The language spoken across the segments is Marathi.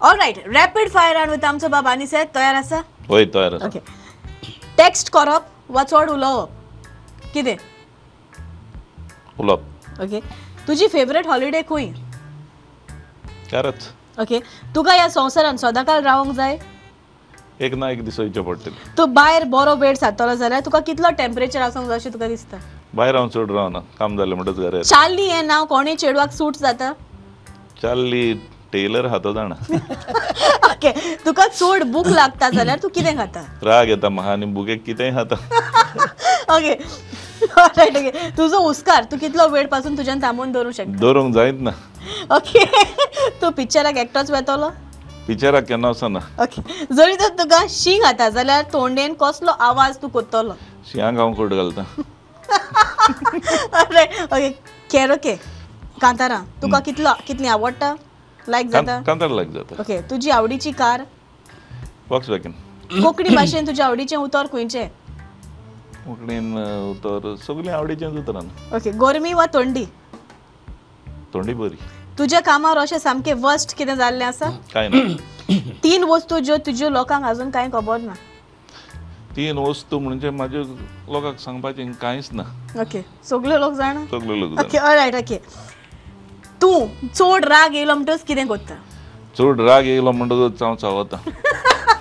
Alright rapid fire round with आमचो बाब आनी सेट तयार आसा होय तयार आसा ओके टेक्स्ट करप वा चड उलोवप कितें उलोवप ओके तुजी फेवरेट हॉलिडे खंय खरंच ओके तुका ह्या संवसारान सदांकाळ रावंक जाय एक ना एक दीस वयचें पडटलें तू भायर बरो बेड सारतलो जाल्यार तुका कितलो टेम्परेचर आसूंक जाय अशें तुका दिसता भायर हांव चड रावना काम जालें म्हणटच घरा येता चार्ली हें नांव कोणें चेडवाक सूट जाता चार्ली टेलर हातो जाणा ओके तुका चड भूक लागता जाल्यार तूं कितें खाता राग येता म्हाका आनी बुकेक कितेंय खाता ओके ऑलराइट ओके तुजो हुस्कार तूं कितलो वेळ पासून तुज्यान थांबोवन दवरूंक शकता दवरूंक जायत ना ओके तूं पिक्चराक एकटोच वेतलो पिक्चराक केन्ना वचना ओके जरी तर तुका शींग खाता जाल्यार तोंडेन कसलो आवाज तूं कोत्तलो शियांक हांव कोट घालता ऑलराइट ओके केरोके कांतारां तुका कितली आवडटा लायक जाता कांतार लायक जाता ओके तुजी आवडीची कार वॉक्सवॅगन कोंकणी भाशेन तुज्या आवडीचें उतर खंयचें कोंकणीन उतर सगळीं आवडीचेंच उतरां ओके गोरमी वा थंडी थोडी बरी तुज्या कामार अशें सामकें वर्स्ट कितें जाल्लें आसा कांय ना 3 वस्तू ज्यो तुज्यो लोकांक अजून कांय खबर ना 3 वस्तू म्हणजे म्हाज्या लोकांक सांगपाचें कांयच ना ओके सगळे लोक जाणा सगळे लोक ओके ऑलराइट ओके तूं चड राग येयलो म्हणटच कितें करता चड राग येयलो म्हणटच हांव चावता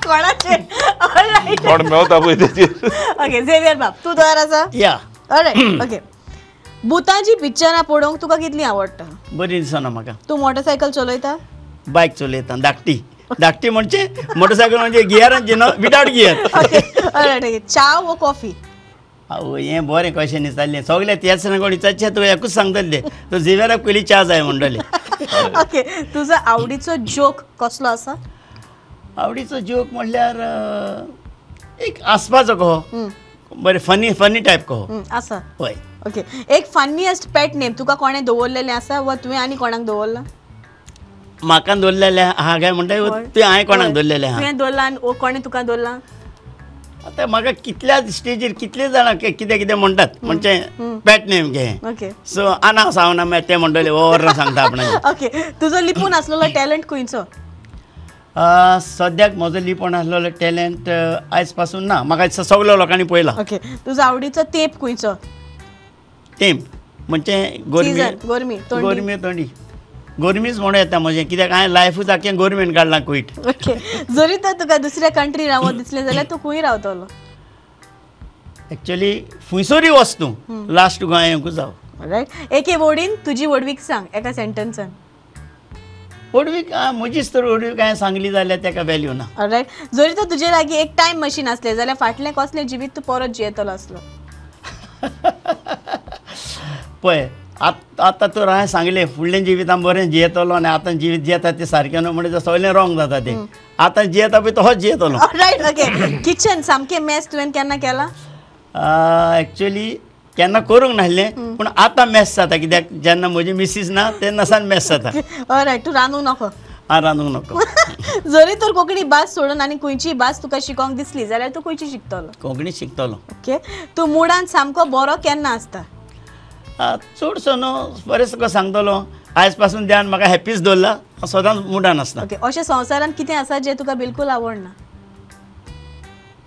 कोणाचे ऑलराइट कोण मेवता पळय तेचेर ओके झेवियर बाब तूं तयार आसा या ऑलराइट ओके भुतांची पिक्चरां पळोवंक तुका कितली आवडटा बरी दिसना म्हाका तूं मोटरसायकल चलयता बायक चलयता धाकटी म्हणजे मोटरसायकल म्हणजे गियरांची न्हू without gear okay alright okay च्या वो कॉफी आवय हें बरें क्वेश्चन दिसतालें सगळे तेच कोण विचारचे तूं एकूच सांगतले तो झेवियराक पयलीं च्या जाय म्हणटले ओके तुजो आवडीचो जोक कसलो आसा आवडीचो जोक म्हणल्यार एक आसपाचो कहो बरें फनी टायप कहो आसा हय ओके एक फनीएस्ट पेट नेम तुका कोणें दवरलेलें आसा वा तुवें आनी कोणाक दवरला म्हाका दवरलेले आहा काय म्हणटा तुवें हांवें कोणाक दवरलेले आहा तुवें दवरला आनी कोणें तुका दवरला आतां म्हाका कितल्या स्टेजीर कितले जाणां कितें म्हणटात म्हणजे पॅट नेम घे ओके सो आना सावना मागीर ते म्हणटले ओवर सांगता आपणाक ओके तुजो लिपून आसलेलो टॅलंट खंयचो सद्याक म्हजो लिपोण आसलेलो टॅलंट आयज पासून ना म्हाका सगळ्या लोकांनी पळयला ओके तुजो आवडीचो तेंप खंयचो तेंप म्हणजे गोरमी थंडी गोरमीच म्हणूं येता म्हजें कित्याक हांवें लायफूच आख्खें गोरमेंट काडलां क्वीट ओके जरी तर तुका दुसऱ्या कंट्री रावत दिसलें जाल्यार तूं खंय रावतलो एक्चुअली फुंयसोरी वच तूं लास्ट गोंय येवंकूच जावं रायट एके वडीन तुजी वडवीक सांग एका सेंटन्सान वडवीक म्हजीच तर वडवीक हांवें सांगली जाल्यार ताका वॅल्यू ना रायट जरी तर तुजे लागीं एक टायम मशीन आसलें जाल्यार फाटलें कसलें जिवीत तूं परत जियेतलो आसलो पळय आतां तर हांवें सांगलें फुडलें जिवीत बरें जियेतलो आनी आतां जिवीत जियेता तें सारकें न्हू म्हणजे सगळें रॉंग जाता तें आतां जियेता पळय तोच जियेतलो रायट ओके किचन सामकें मॅस तुवें केन्ना केला एक्चुअली केन्ना करूंक नासलें पूण आतां मॅस जाता कित्याक जेन्ना म्हजी मिसीस ना तेन्ना सावन मॅस जाता रायट तूं रांदूंक नको हांव रांदूंक नको जरी तर कोंकणी भास सोडून आनी खंयची भास तुका शिकोवंक दिसली जाल्यार तूं खंयची शिकतलो कोंकणी शिकतलो ओके तूं मुडान सामको बरो केन्ना आसता चडसो न्हू बरें तुका सांगतलो आयज पासून ध्यान म्हाका हॅप्पीच दवरला हांव सदांच मुडान आसता ओके अशें संवसारान कितें आसा जें तुका बिलकूल आवडना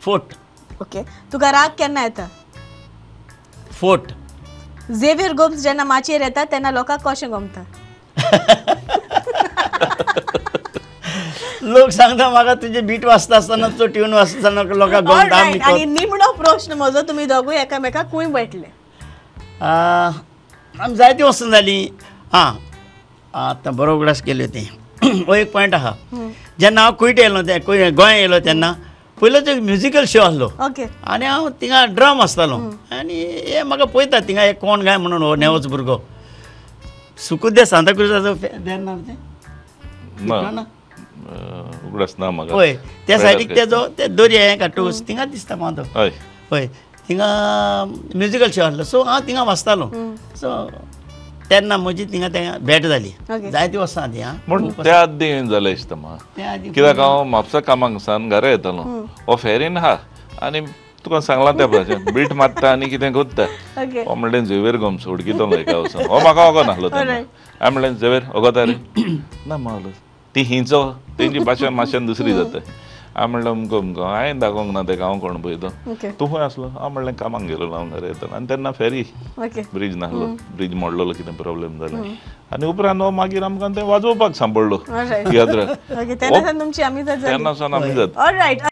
फोट ओके तुका राग केन्ना येता फोट झेवियर गोम्स जेन्ना माचयेर येता तेन्ना लोकांक कशें गमता लोक सांगता म्हाका तुजे बीट वाचता आसतना तो ट्यून वाचतना लोकांक गमता आनी निमणो प्रश्न म्हजो तुमी दोगूय एकामेकाक खंय भेटले आमी जायती वचून जालीं आतां बरो उगडास केल्यो तें हो एक पॉयंट आहा जेन्ना हांव कुयट येयलो ते गोंय येयलो तेन्ना पयलोच एक म्युजिकल शो आसलो ओके आनी हांव थिंगा ड्रम आसतालो आनी हे म्हाका पळयता थिंगा एक कोण गाय म्हणून हो नेवोच भुरगो सुकुद्या सांताक्रुजाचो उगडास ना म्हाका हय त्या सायडीक तेजो ते दर्या हें काटूस थिंगा दिसता म्हाका तो हय हय थिंगा म्युजिकल शो आसलो सो हांव थिंगा वाचतालो सो तेन्ना म्हजी थिंगा तें भेट जाली जायती वर्सां आदी पूण त्या आदी येवन जालें दिसता म्हाका कित्याक हांव म्हापसा कामाक सान घरा येतालो हो फेरीन आहा आनी तुका सांगलां त्या भाशेन बीट मारता आनी कितें करता हो म्हणलें झेवियर गोम्स उडकितलो एका वचून हो म्हाका वगो नासलो तेन्ना हांवें म्हणलें झेवियर वगता रे ना म्हाका ती हिंचो तेंची भाशा मातशें दुसरी जाता. हांव म्हणलें अमको हांवें दाखोवंक ना तेका, हांव कोण पळय तो. ओके तूं खंय आसलो? हांव म्हणलें कामाक गेलोलो हांव घरा येतालो. आनी तेन्ना फेरी ओके ब्रिज नासलो, ब्रिज मोडलेलो, कितें प्रॉब्लेम जालें. आनी उपरांत मागीर आमकां तें वाजोवपाक सांपडलो ऑलरायट तियात्राक. ओके तेन्ना तुमची आमी तेन्ना सावन आमी जाता. ऑलरायट